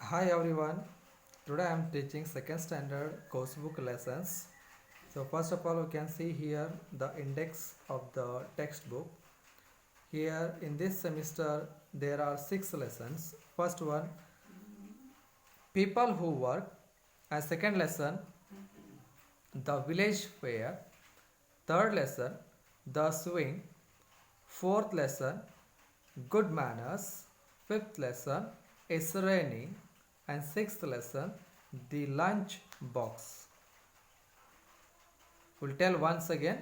Hi everyone. Today I am teaching second standard course book lessons. So first of all we can see here the index of the textbook. Here in this semester there are 6 lessons. First one, people who work, and second lesson, the village fair. Third lesson, the swing. Fourth lesson, good manners. Fifth lesson, it's raining. And sixth lesson, the lunch box. We'll tell once again.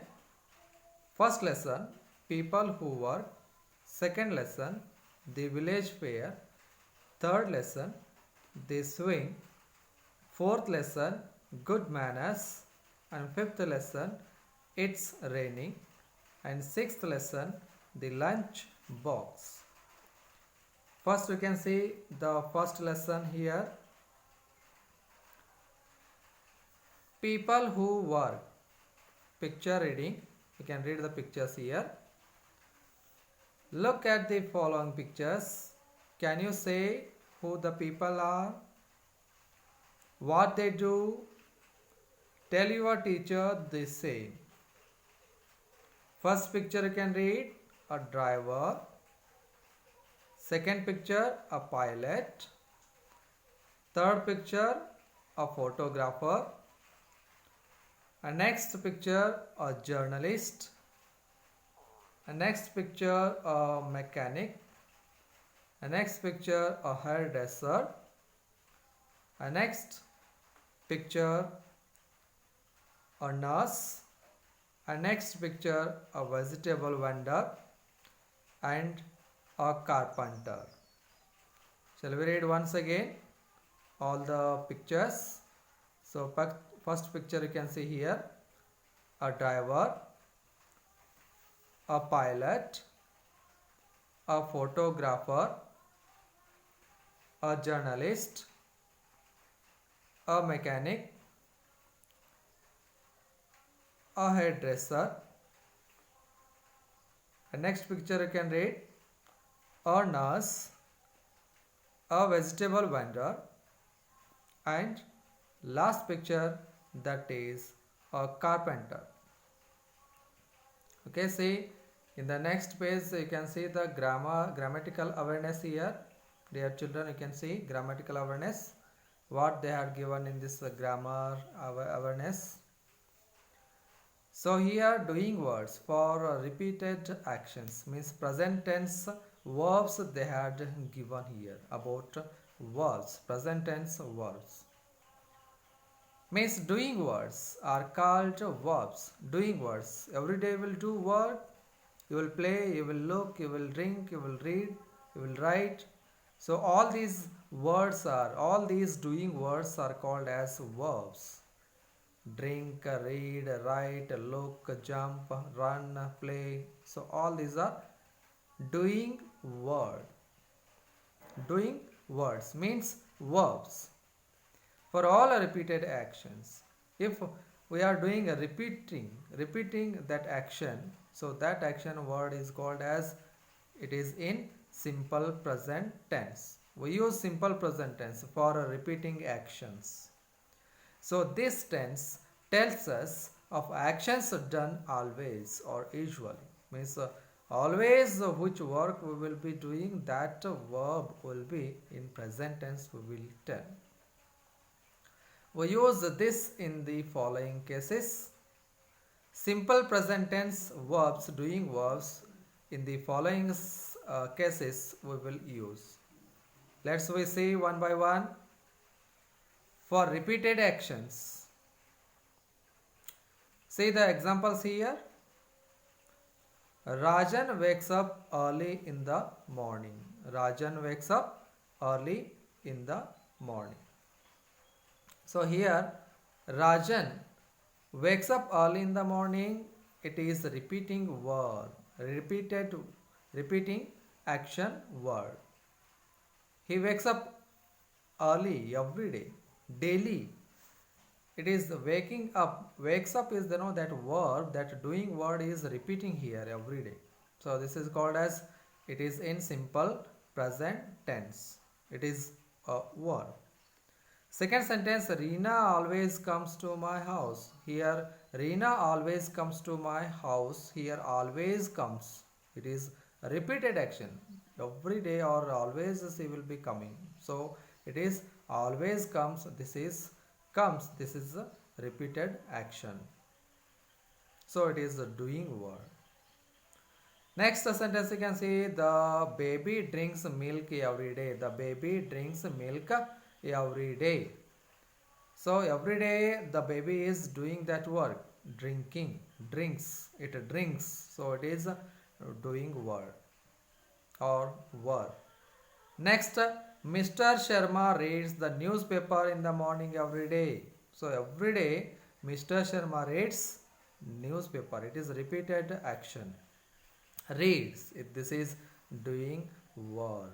First lesson, people who work. Second lesson, the village fair. Third lesson, the swing. Fourth lesson, good manners. And fifth lesson, it's raining. And sixth lesson, the lunch box. First we can see the first lesson here. People who work. Picture reading. You can read the pictures here. Look at the following pictures. Can you say who the people are? What they do? Tell your teacher the same. First picture you can read, a driver. Second picture, a pilot. Third picture, a photographer. And next picture, a journalist. And next picture, a mechanic. And next picture, a hairdresser. And next picture, a nurse. And next picture, a vegetable vendor and a carpenter. Shall we read once again all the pictures? So first picture you can see here, a driver, a pilot, a photographer, a journalist, a mechanic, a hairdresser. And next picture you can read, a nurse, a vegetable vendor, and last picture, that is a carpenter. Okay, see in the next page you can see the grammatical awareness here. Dear children, you can see grammatical awareness, what they had given in this grammar awareness. So here doing words for repeated actions means present tense verbs they had given here about verbs, present tense verbs. Means doing words are called verbs. Doing words. Every day you will do word. You will play, you will look, you will drink, you will read, you will write. So all these doing words are called as verbs. Drink, read, write, look, jump, run, play. So all these are doing word. Doing words means verbs. For all repeated actions, if we are doing a repeating that action, so that action word is called as, it is in simple present tense. We use simple present tense for repeating actions. So this tense tells us of actions done always or usually. Means always which work we will be doing, that verb will be in present tense we will tell. We use this in the following cases. Simple present tense verbs, doing verbs, in the following cases we will use. Let's we see one by one. For repeated actions, see the examples here. Rajan wakes up early in the morning. Rajan wakes up early in the morning. So here Rajan wakes up early in the morning. It is repeating word, repeating action word. He wakes up early every day, daily. It is waking up. Wakes up is that verb, that doing word is repeating here every day. So this is called as, it is in simple present tense. It is verb. Second sentence, Reena always comes to my house. Here, Reena always comes to my house. Here, always comes. It is a repeated action. Every day or always she will be coming. So, it is always comes. This is comes. This is a repeated action. So, it is a doing word. Next sentence you can see the baby drinks milk every day. The baby drinks milk every day. So every day the baby is doing that work, drinking, drinks, it drinks. So it is a doing word or verb. Next, Mr. Sharma reads the newspaper in the morning every day. So every day Mr. Sharma reads newspaper. It is repeated action. Reads. This is doing word.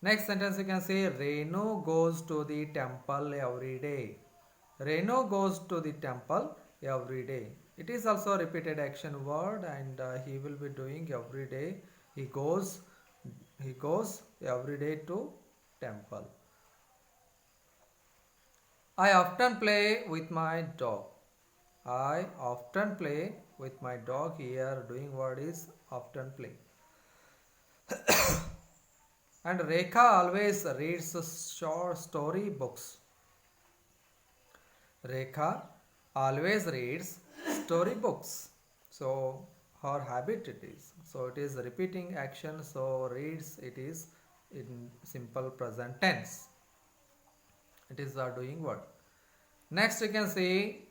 Next sentence you can say Renu goes to the temple every day. Renu goes to the temple every day. It is also a repeated action word and he will be doing every day. He goes every day to temple. I often play with my dog. I often play with my dog. Here doing word is often play. And Rekha always reads short story books. Rekha always reads story books. So her habit it is. So it is repeating action. So reads it is in simple present tense. It is a doing word. Next you can see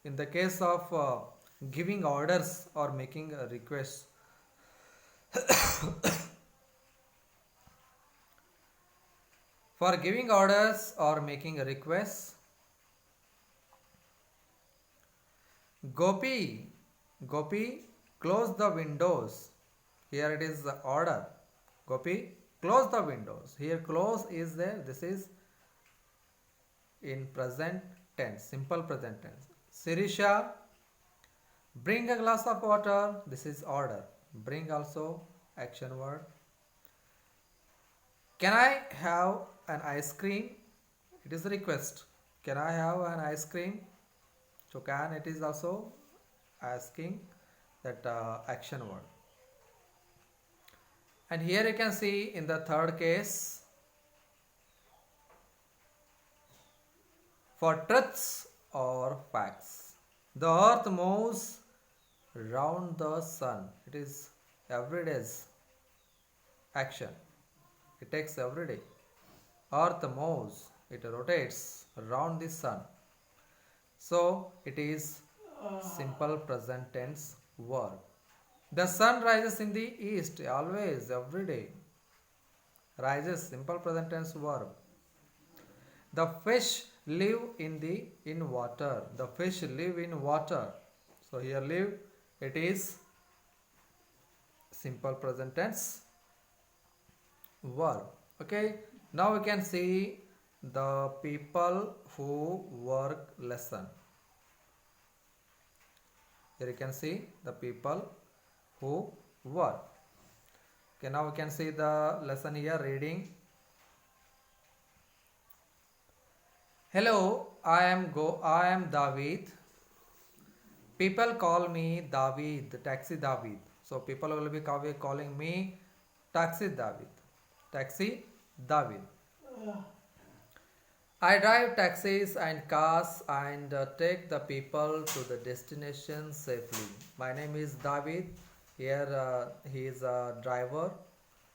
in the case of giving orders or making a request. For giving orders or making a request, Gopi, close the windows. Here it is the order. Gopi, close the windows. Here close is there. This is in present tense, simple present tense. Sirisha, bring a glass of water. This is order. Bring also action word. Can I have an ice cream? It is a request. Can I have an ice cream? So can it is also asking that action word. And here you can see in the third case for truths or facts. The earth moves round the sun. It is everyday's action. It takes every day. Earth moves, it rotates around the sun. So it is simple present tense verb. The sun rises in the east always, every day. Rises, simple present tense verb. The fish live in water. The fish live in water. So here live it is simple present tense verb. Okay, now we can see the people who work lesson. Here you can see the people who work. Okay, now we can see the lesson here reading. Hello, I am David. People call me David, taxi David. So people will be calling me taxi David. Taxi David. I drive taxis and cars and take the people to the destination safely. My name is David. Here he is a driver,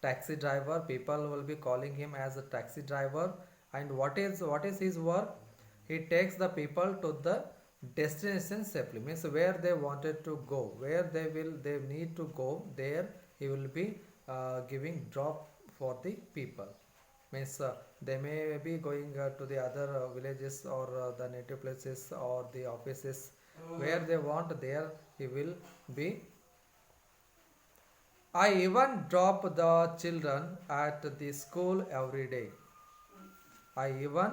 taxi driver. People will be calling him as a taxi driver. And what is his work? He takes the people to the destination safely. Means where they wanted to go, where they need to go. There he will be giving drop for the people. Means they may be going to the other villages or the native places or the offices where they want. There he will be. I even drop the children at the school every day. I even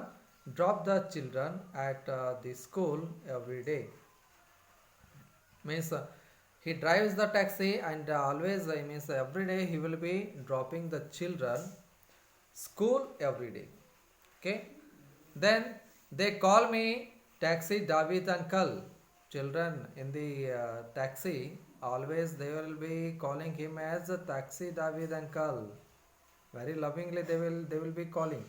drop the children at the school every day. Means he drives the taxi and always means every day he will be dropping the children school every day. Okay, then they call me taxi David uncle. Children in the taxi, always they will be calling him as a taxi David uncle. Very lovingly they will be calling.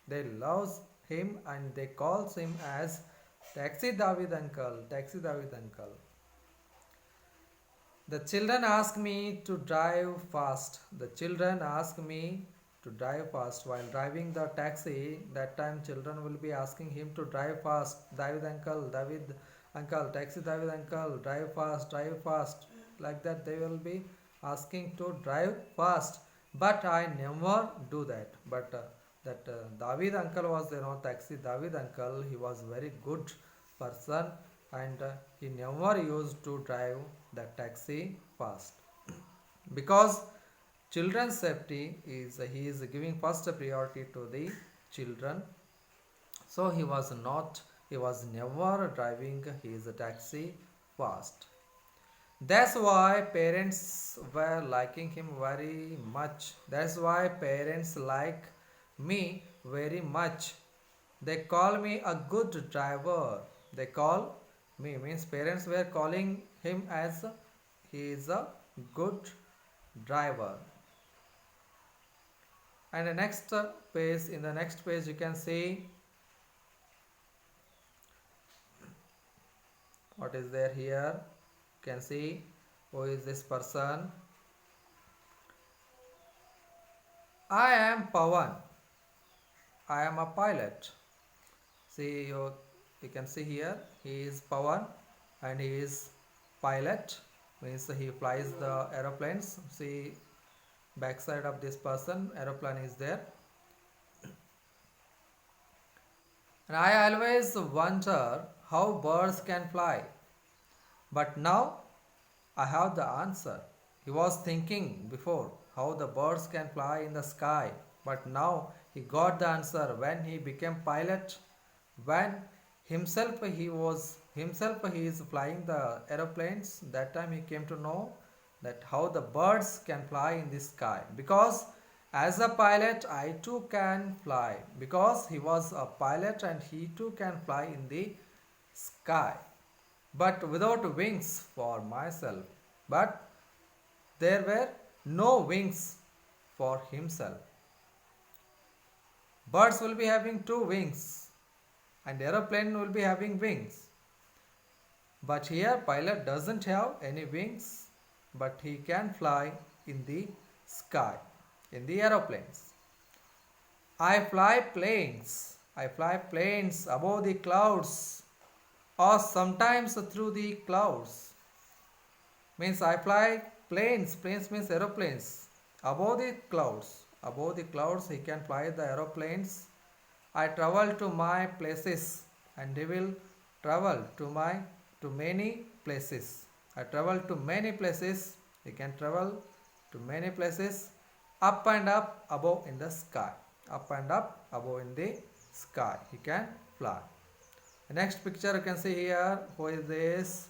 They loves him and they calls him as taxi David uncle, taxi David uncle. The children ask me to drive fast. The children ask me to drive fast while driving the taxi. That time children will be asking him to drive fast. David uncle, taxi David uncle, drive fast, drive fast. Like that they will be asking to drive fast. But I never do that. But that David uncle was there, taxi David uncle. He was very good person and he never used to drive the taxi fast because children's safety is he is giving first priority to the children, so he was never driving his taxi fast. That's why parents were liking him very much. That's why parents like me very much. They call me a good driver. They call me means parents were calling him as he is a good driver. And the next page, in the next page you can see what is there here. You can see who is this person. I am Pawan. I am a pilot. See, you can see here he is Pawan and he is pilot, means he flies the aeroplanes. See, backside of this person aeroplane is there. And I always wonder how birds can fly, but now I have the answer. He was thinking before how the birds can fly in the sky, but now he got the answer when he became pilot. When himself he is flying the aeroplanes, that time he came to know that how the birds can fly in the sky. Because as a pilot I too can fly, because he was a pilot and he too can fly in the sky, but without wings for myself. But there were no wings for himself. Birds will be having two wings and aeroplane will be having wings. But here pilot doesn't have any wings, but he can fly in the sky, in the aeroplanes. I fly planes. I fly planes above the clouds or sometimes through the clouds. Means I fly planes. Planes means aeroplanes above the clouds. Above the clouds he can fly the aeroplanes. I travel to my places and he will travel to many places. I travel to many places. He can travel to many places. Up and up above in the sky. Up and up above in the sky. He can fly. The next picture you can see here. Who is this?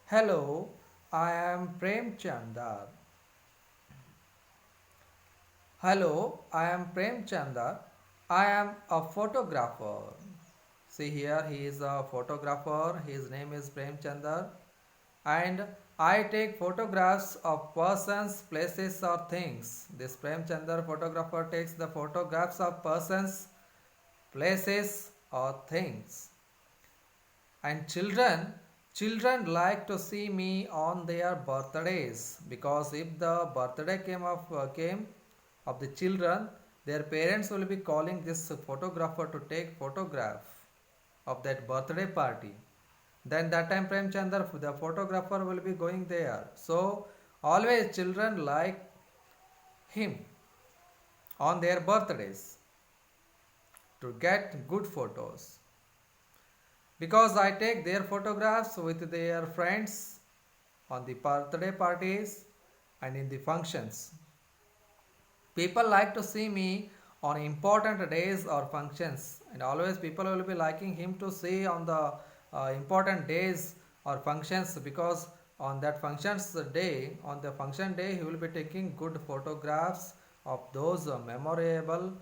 Hello, I am Prem Chandar. Hello, I am Prem Chandar. I am a photographer. See here, he is a photographer. His name is Prem Chandar. And I take photographs of persons, places or things. This Prem Chandar photographer takes the photographs of persons, places or things. And children like to see me on their birthdays, because if the birthday came of the children, their parents will be calling this photographer to take photograph of that birthday party. Then that time Prem Chandar, the photographer, will be going there. So always children like him on their birthdays to get good photos. Because I take their photographs with their friends on the birthday parties and in the functions. People like to see me on important days or functions, and always people will be liking him to see on the important days or functions, because on that functions day, on the function day, he will be taking good photographs of those memorable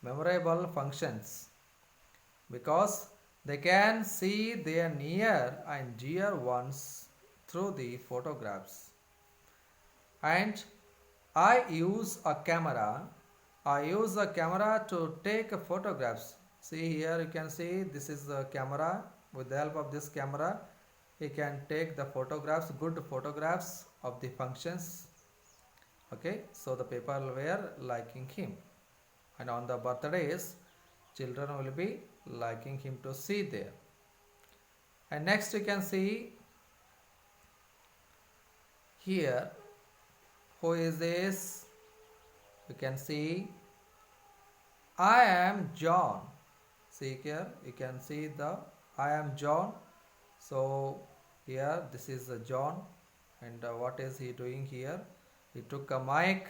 memorable functions because they can see their near and dear ones through the photographs. And I use a camera. I use a camera to take photographs. See here you can see this is the camera. With the help of this camera he can take the photographs, good photographs of the functions. Okay, so the people were liking him, and on the birthdays children will be liking him to see there. And next you can see here who is this. You can see I am John. See here you can see the I am John. So here this is John, and what is he doing here? He took a mic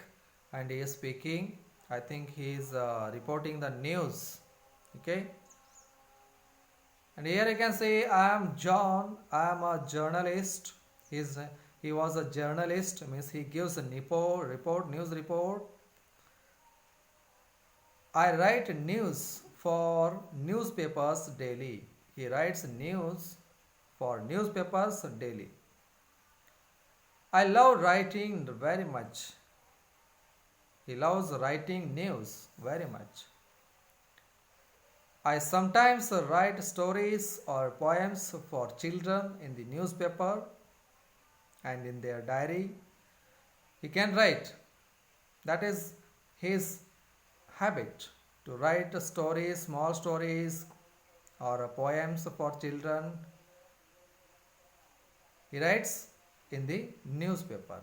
and he is speaking. I think he is reporting the news. Okay, and here you can see I am John. I am a journalist. He was a journalist, means he gives a news report. I write news for newspapers daily. He writes news for newspapers daily. I love writing very much. He loves writing news very much. I sometimes write stories or poems for children in the newspaper and in their diary. He can write. That is his habit, to write stories, small stories or poems for children. He writes in the newspaper.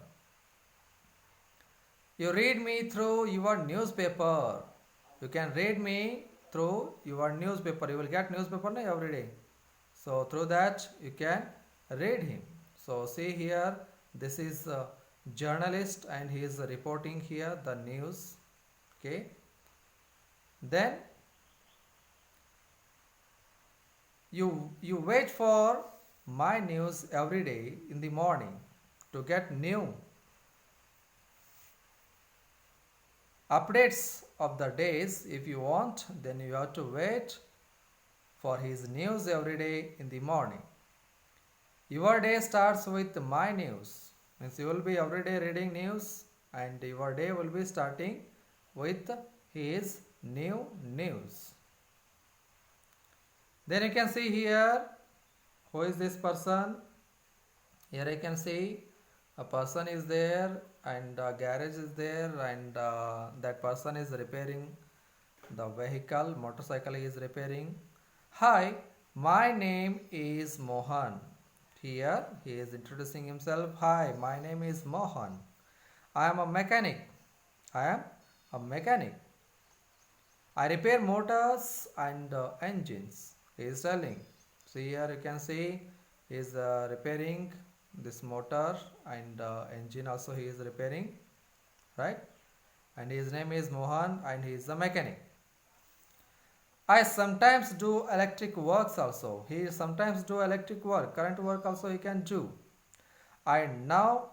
You read me through your newspaper. You can read me through your newspaper. You will get newspaper every day. So through that you can read him. So see here, this is a journalist and he is reporting here the news. Okay. Then you wait for my news every day in the morning to get new updates of the days. If you want, then you have to wait for his news every day in the morning. Your day starts with my news, means you will be every day reading news and your day will be starting with his new news. Then you can see here who is this person. Here I can see a person is there and a garage is there, and that person is repairing the vehicle, motorcycle he is repairing. Hi, my name is Mohan. Here he is introducing himself. Hi, my name is Mohan. I am a mechanic. I am a mechanic. I repair motors and engines. He is telling. See here you can see he is repairing this motor and engine also he is repairing, right? And his name is Mohan and he is a mechanic. I sometimes do electric works also. He sometimes do electric work, current work also he can do. I know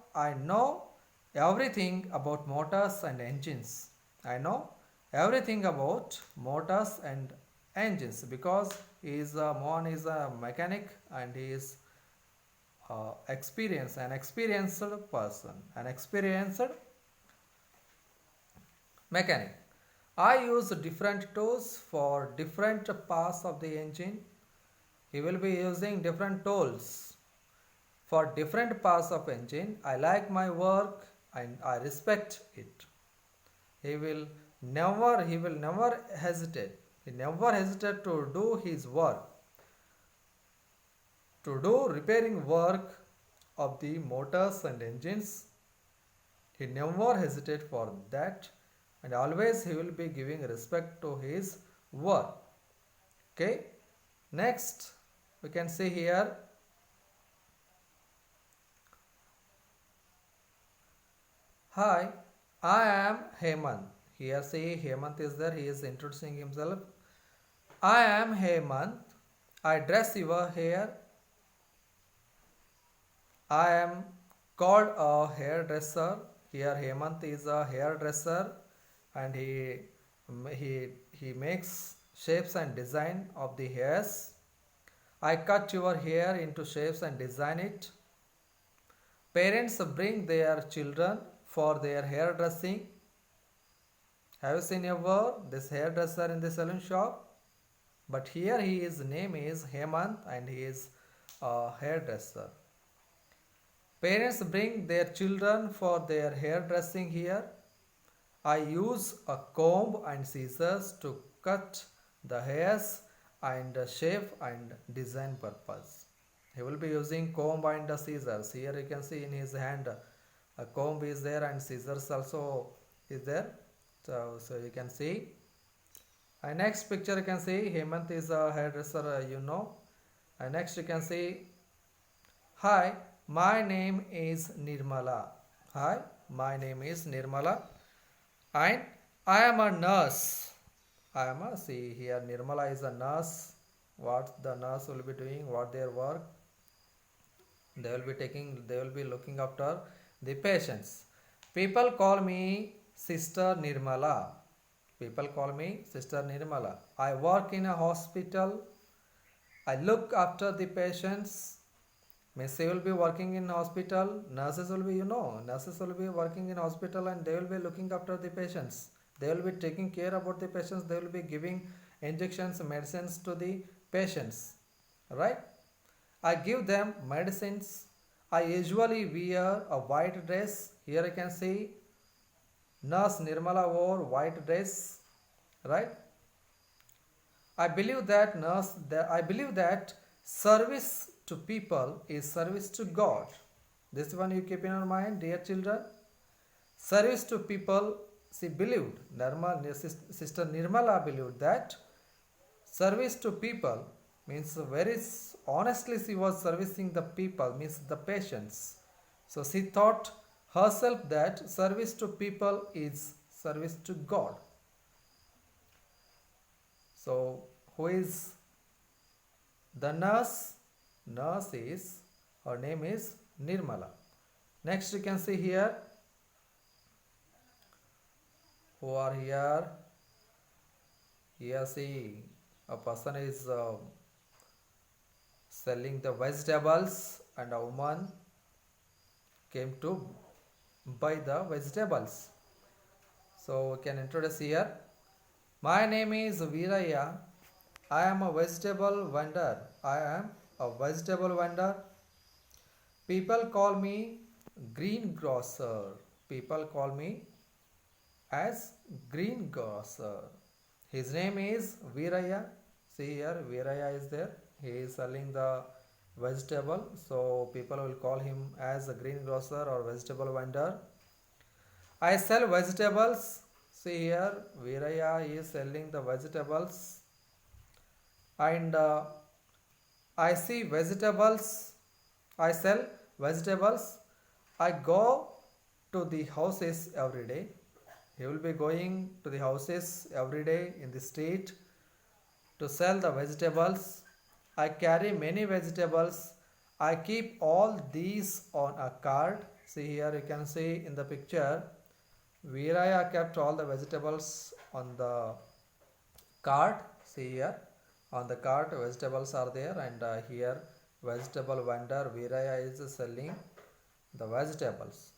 everything about motors and engines. I know everything about motors and engines because Mohan is a mechanic and he is an experienced person, an experienced mechanic. I use different tools for different parts of the engine. He will be using different tools for different parts of engine. I like my work and I respect it. He will never hesitate. He never hesitate to do his work, to do repairing work of the motors and engines. He never hesitate for that, and always he will be giving respect to his work. Okay. Next we can see here hi, I am Hemant. Here see Hemant is there. He is introducing himself. I am Hemant. I dress your hair. I am called a hairdresser. Here Hemant is a hairdresser and he he makes shapes and design of the hairs. I cut your hair into shapes and design it. Parents bring their children for their hairdressing. Have you seen ever this hairdresser in the salon shop? But here his name is Hemant and he is a hairdresser. Parents bring their children for their hairdressing here. I use a comb and scissors to cut the hairs and shape and design purpose. He will be using comb and the scissors. Here you can see in his hand a comb is there and scissors also is there. So you can see. And next picture you can see Hemant is a hairdresser, you know. And next you can see, hi, my name is Nirmala. Hi, my name is Nirmala and I am a nurse. See here Nirmala is a nurse. What the nurse will be doing, what their work, they will be looking after the patients. People call me Sister Nirmala. People call me Sister Nirmala. I work in a hospital. I look after the patients. Means they will be working in hospital. Nurses will be, nurses will be working in hospital and they will be looking after the patients. They will be taking care about the patients. They will be giving injections, medicines to the patients. Right? I give them medicines. I usually wear a white dress. Here I can see Nurse Nirmala wore white dress. Right? I believe that service to people is service to God. This one you keep in your mind, dear children. Service to people, she believed, Sister Nirmala believed that service to people means very honestly she was servicing the people, means the patients. So she thought herself that service to people is service to God. So who is the nurse? Nurse is, her name is Nirmala. Next you can see here, who are here? Here see, a person is selling the vegetables and a woman came to buy the vegetables. So we can introduce here. My name is Viraya. I am a vegetable vendor. I am a vegetable vendor. People call me greengrocer. People call me as greengrocer. His name is Viraya. See here, Viraya is there. He is selling the vegetable. So people will call him as a greengrocer or vegetable vendor. I sell vegetables. See here, Viraya is selling the vegetables. And I see vegetables. I sell vegetables. I go to the houses every day. He will be going to the houses every day in the street to sell the vegetables. I carry many vegetables. I keep all these on a cart. See here, you can see in the picture, Viraya kept all the vegetables on the cart. See here, on the cart vegetables are there, and here vegetable vendor Viraya is selling the vegetables,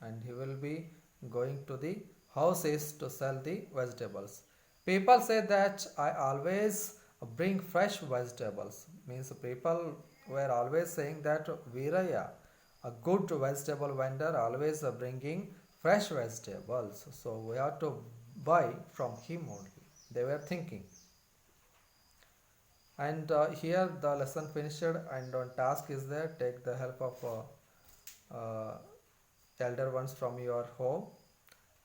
and he will be going to the houses to sell the vegetables. People say that I always bring fresh vegetables. Means people were always saying that Viraya, a good vegetable vendor, always bringing fresh vegetables. So we have to buy from him only. They were thinking. And here the lesson finished, and one task is there. Take the help of elder ones from your home,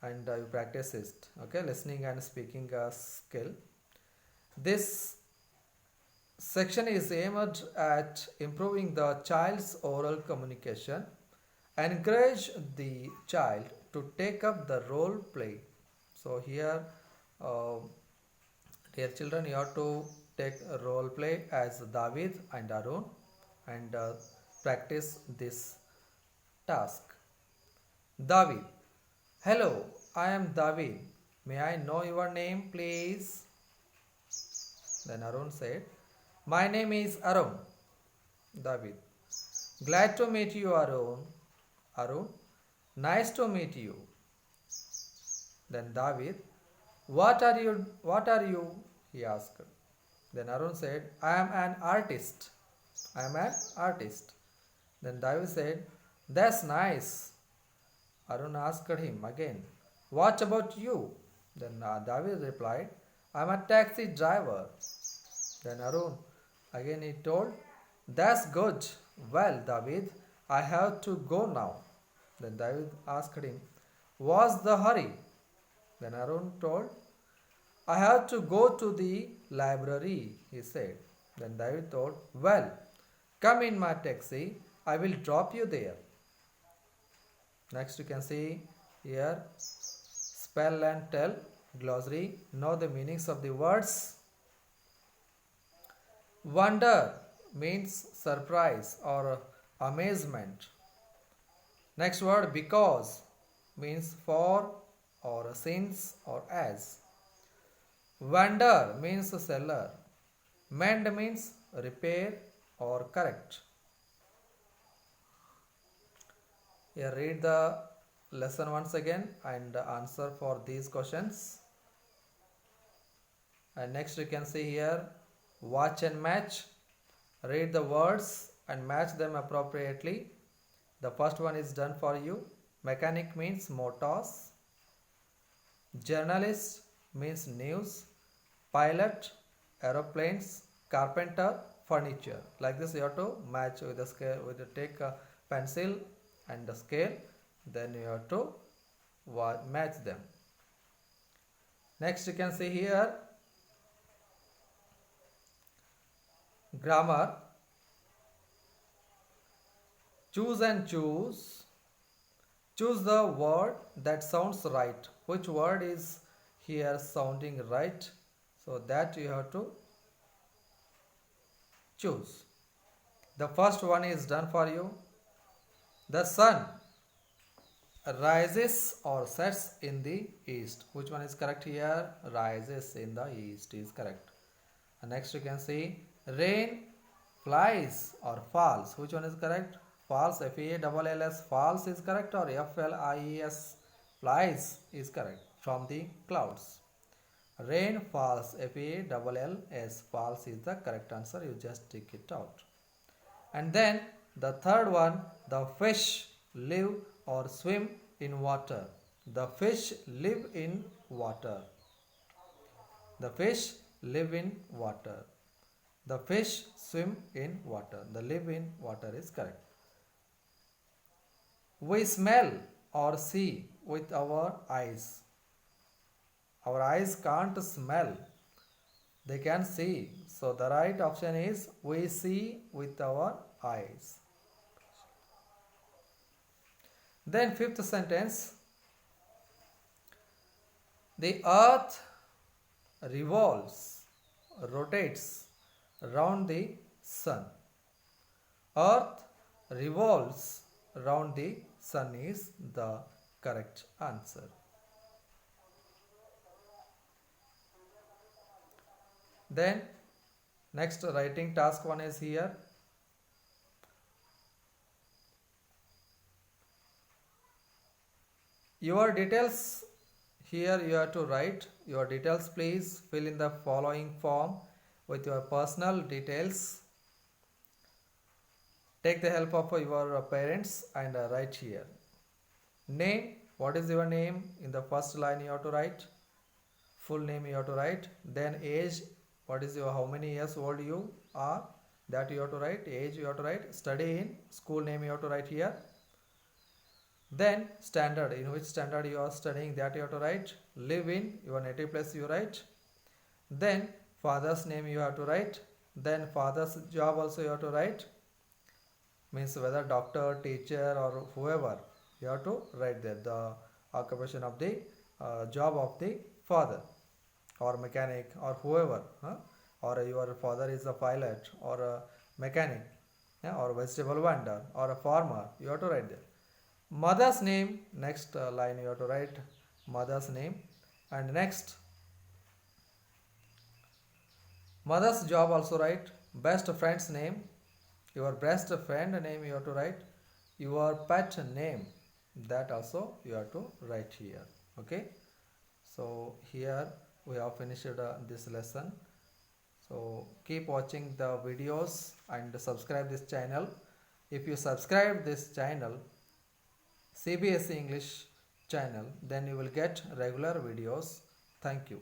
and you practice it. Okay, listening and speaking skill. This section is aimed at improving the child's oral communication. Encourage the child to take up the role play. So here, dear children, you have to take a role play as David and Arun, and practice this task. David. Hello, I am David. May I know your name, please? Then Arun said, my name is Arun. David, glad to meet you, Arun. Arun, nice to meet you. Then David, what are you? What are you? He asked. Then Arun said, I am an artist. I am an artist. Then David said, that's nice. Arun asked him again, what about you? Then David replied, I am a taxi driver. Then Arun again he told, that's good. Well, David, I have to go now. Then David asked him, what's the hurry? Then Arun told, I have to go to the library, he said. Then David told, well, come in my taxi, I will drop you there. Next you can see here, spell and tell, glossary, know the meanings of the words. Wonder means surprise or amazement. Next word, because means for or since or as. Vendor means seller. Mend means repair or correct. Here read the lesson once again and answer for these questions. And next you can see here, watch and match. Read the words and match them appropriately. The first one is done for you. Mechanic means motors. Journalist means news. Pilot, aeroplanes. Carpenter, furniture. Like this you have to match with the scale. With the take a pencil and the scale, then you have to match them. Next you can see here, grammar. Choose and choose. Choose the word that sounds right. Which word is here sounding right? So that you have to choose. The first one is done for you. The sun rises or sets in the east. Which one is correct here? Rises in the east is correct. And next you can see rain flies or falls. Which one is correct? Falls, F-A-L-L-S, falls is correct, or F-L-I-E-S, flies is correct, from the clouds. Rain falls, F-A-L-L-S, falls is the correct answer. You just take it out. And then the third one, the fish live or swim in water. The fish live in water. The fish live in water. The fish swim in water. The live in water is correct. We smell or see with our eyes. Our eyes can't smell. They can see. So the right option is we see with our eyes. Then fifth sentence. The earth revolves, rotates around the sun. Earth revolves around the sun is the correct answer. Then next writing task one is here. Your details here you have to write your details. Please fill in the following form with your personal details. Take the help of your parents and write here. Name, what is your name? In the first line you have to write. Full name you have to write. Then age, what is your, how many years old you are, that you have to write. Age you have to write. Study in, school name you have to write here. Then standard, in which standard you are studying, that you have to write. Live in, your native place you write. Then father's name you have to write. Then father's job also you have to write. Means whether doctor, teacher or whoever, you have to write there the occupation of the job of the father or mechanic or whoever, or your father is a pilot or a mechanic, or vegetable vendor or a farmer, you have to write there. Mother's name, next line you have to write mother's name. And next, mother's job also write. Best friend's name, your best friend name you have to write. Your pet name, that also you have to write here. Okay, so here we have finished this lesson. So keep watching the videos and subscribe this channel. If you subscribe this channel, CBSE English channel, then you will get regular videos. Thank you.